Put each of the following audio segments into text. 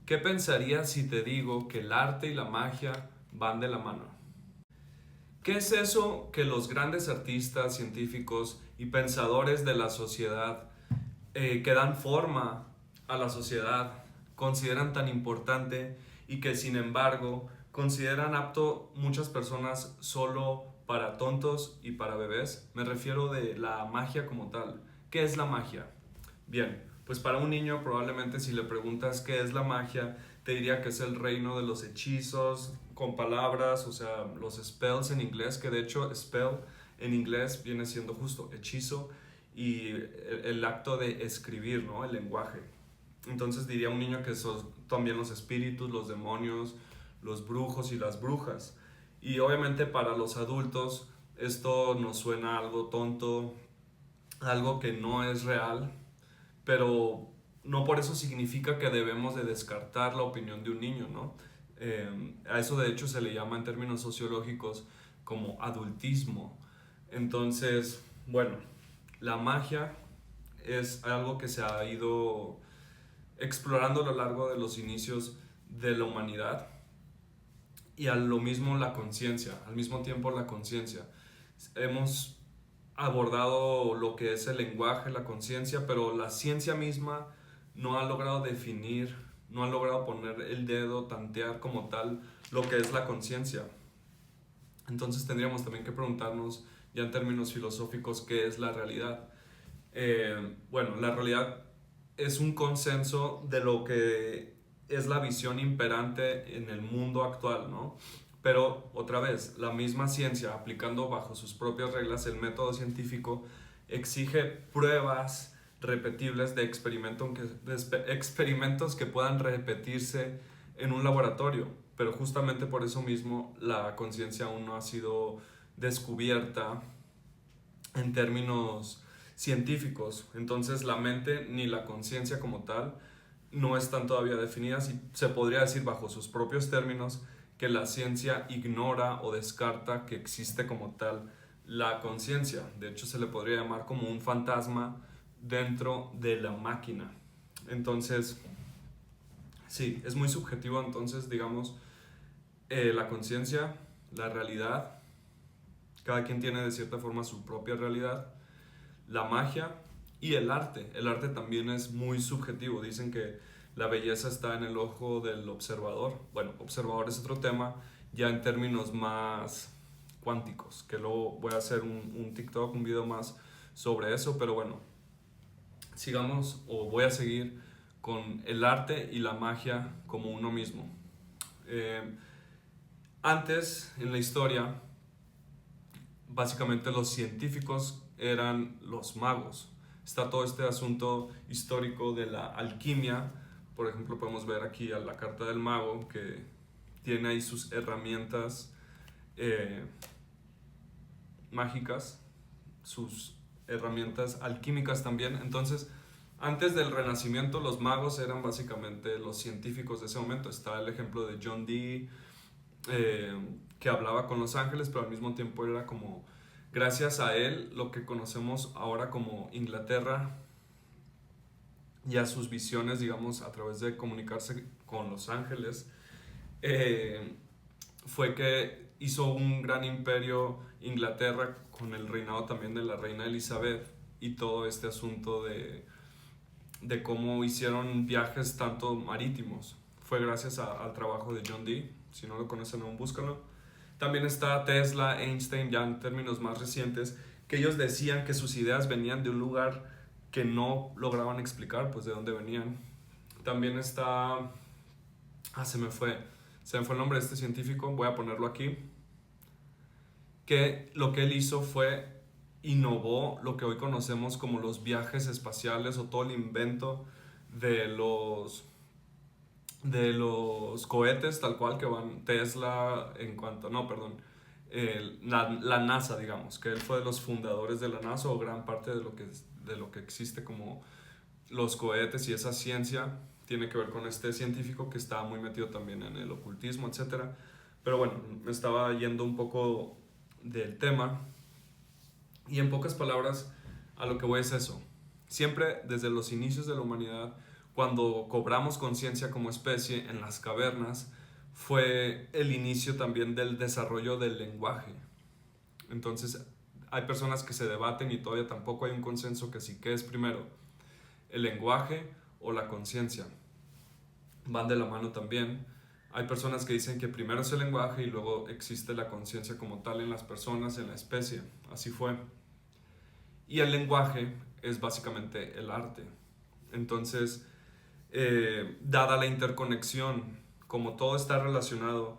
¿Qué pensarías si te digo que el arte y la magia van de la mano? ¿Qué es eso que los grandes artistas, científicos y pensadores de la sociedad que dan forma a la sociedad consideran tan importante y que sin embargo consideran apto muchas personas solo para tontos y para bebés? Me refiero de la magia como tal. ¿Qué es la magia? Bien, pues para un niño probablemente si le preguntas qué es la magia, te diría que es el reino de los hechizos con palabras, o sea, los spells en inglés, que de hecho spell en inglés viene siendo justo hechizo y el acto de escribir, ¿no? El lenguaje. Entonces diría un niño que son también los espíritus, los demonios, los brujos y las brujas. Y obviamente para los adultos esto nos suena algo tonto, algo que no es real, pero no por eso significa que debemos de descartar la opinión de un niño, ¿no? A eso de hecho se le llama en términos sociológicos como adultismo. Entonces, bueno, la magia es algo que se ha ido explorando a lo largo de los inicios de la humanidad y a lo mismo la conciencia, al mismo tiempo la conciencia. Hemos abordado lo que es el lenguaje, la conciencia, pero la ciencia misma no ha logrado definir, no ha logrado poner el dedo, tantear como tal lo que es la conciencia. Entonces tendríamos también que preguntarnos, ya en términos filosóficos, qué es la realidad. Bueno, la realidad es un consenso de lo que es la visión imperante en el mundo actual, ¿no? Pero otra vez, la misma ciencia, aplicando bajo sus propias reglas el método científico, exige pruebas repetibles de experimentos que puedan repetirse en un laboratorio. Pero justamente por eso mismo la conciencia aún no ha sido descubierta en términos científicos. Entonces la mente ni la conciencia como tal no están todavía definidas y se podría decir bajo sus propios términos que la ciencia ignora o descarta que existe como tal la conciencia. De hecho se le podría llamar como un fantasma dentro de la máquina. Entonces, sí, es muy subjetivo entonces, digamos, la conciencia, la realidad, cada quien tiene de cierta forma su propia realidad, la magia y el arte. El arte también es muy subjetivo. Dicen que la belleza está en el ojo del observador. Bueno, observador es otro tema, ya en términos más cuánticos, que luego voy a hacer un TikTok, un video más sobre eso, pero bueno, sigamos o voy a seguir con el arte y la magia como uno mismo. Eh, Antes, en la historia, básicamente los científicos eran los magos. Está todo este asunto histórico de la alquimia. Por ejemplo, podemos ver aquí a la carta del mago que tiene ahí sus herramientas eh, mágicas, sus herramientas alquímicas también. Entonces, antes del Renacimiento, los magos eran básicamente los científicos de ese momento. Está el ejemplo de John Dee, eh, que hablaba con los ángeles, pero al mismo tiempo era como, gracias a él, lo que conocemos ahora como Inglaterra y a sus visiones, digamos, a través de comunicarse con los ángeles, eh, fue que hizo un gran imperio Inglaterra con el reinado también de la reina Elizabeth y todo este asunto de cómo hicieron viajes tanto marítimos. Fue gracias al trabajo de John Dee. Si no lo conocen aún, búscalo. También está Tesla, Einstein, ya en términos más recientes, que ellos decían que sus ideas venían de un lugar que no lograban explicar, pues de dónde venían. También está... Se me fue el nombre de este científico, voy a ponerlo aquí, que lo que él hizo fue innovó lo que hoy conocemos como los viajes espaciales o todo el invento de los cohetes tal cual que van Tesla en cuanto, no, perdón, la NASA, digamos, que él fue de los fundadores de la NASA o gran parte de lo que existe como los cohetes y esa ciencia tiene que ver con este científico que estaba muy metido también en el ocultismo, etcétera. Pero bueno, me estaba yendo un poco del tema y en pocas palabras a lo que voy es eso. Siempre desde los inicios de la humanidad, cuando cobramos conciencia como especie en las cavernas, fue el inicio también del desarrollo del lenguaje. Entonces, hay personas que se debaten y todavía tampoco hay un consenso que sí, ¿qué es primero? ¿El lenguaje o la conciencia? Van de la mano también. Hay personas que dicen que primero es el lenguaje y luego existe la conciencia como tal en las personas, en la especie. Así fue. Y el lenguaje es básicamente el arte. Entonces, dada la interconexión, como todo está relacionado,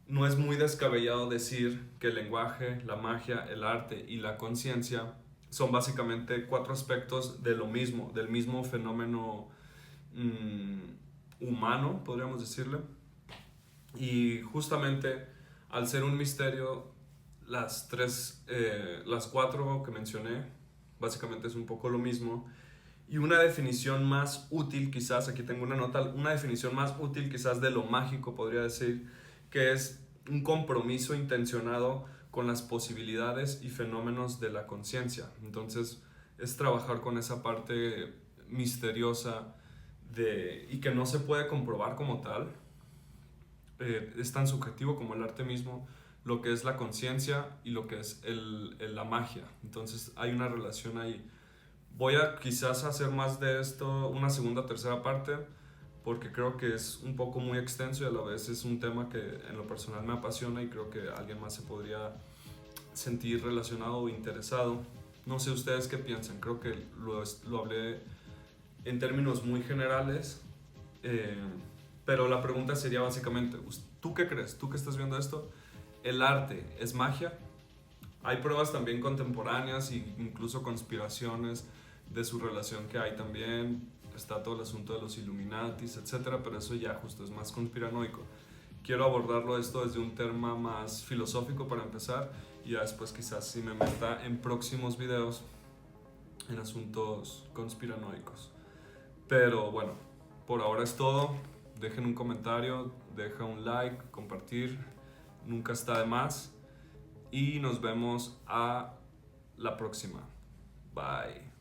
no es muy descabellado decir que el lenguaje, la magia, el arte y la conciencia son básicamente cuatro aspectos de lo mismo, del mismo fenómeno humano, podríamos decirle. Y justamente al ser un misterio, las cuatro que mencioné, básicamente es un poco lo mismo. Y una definición más útil, quizás, aquí tengo una nota, una definición más útil quizás de lo mágico, podría decir, que es un compromiso intencionado con las posibilidades y fenómenos de la conciencia. Entonces, es trabajar con esa parte misteriosa y que no se puede comprobar como tal. Es tan subjetivo como el arte mismo, lo que es la conciencia y lo que es la magia. Entonces, hay una relación ahí. Voy a quizás hacer más de esto, una segunda o tercera parte, porque creo que es un poco muy extenso y a la vez es un tema que en lo personal me apasiona y creo que alguien más se podría sentir relacionado o interesado. No sé ustedes qué piensan, creo que lo hablé en términos muy generales, eh, pero la pregunta sería básicamente, ¿tú qué crees? ¿Tú que estás viendo esto? ¿El arte es magia? Hay pruebas también contemporáneas e incluso conspiraciones de su relación que hay también. Está todo el asunto de los Illuminatis, etcétera, pero eso ya justo es más conspiranoico. Quiero abordarlo esto desde un tema más filosófico para empezar y ya después quizás si me meta en próximos videos en asuntos conspiranoicos. Pero bueno, por ahora es todo. Dejen un comentario, deja un like, compartir, nunca está de más. Y nos vemos a la próxima. Bye.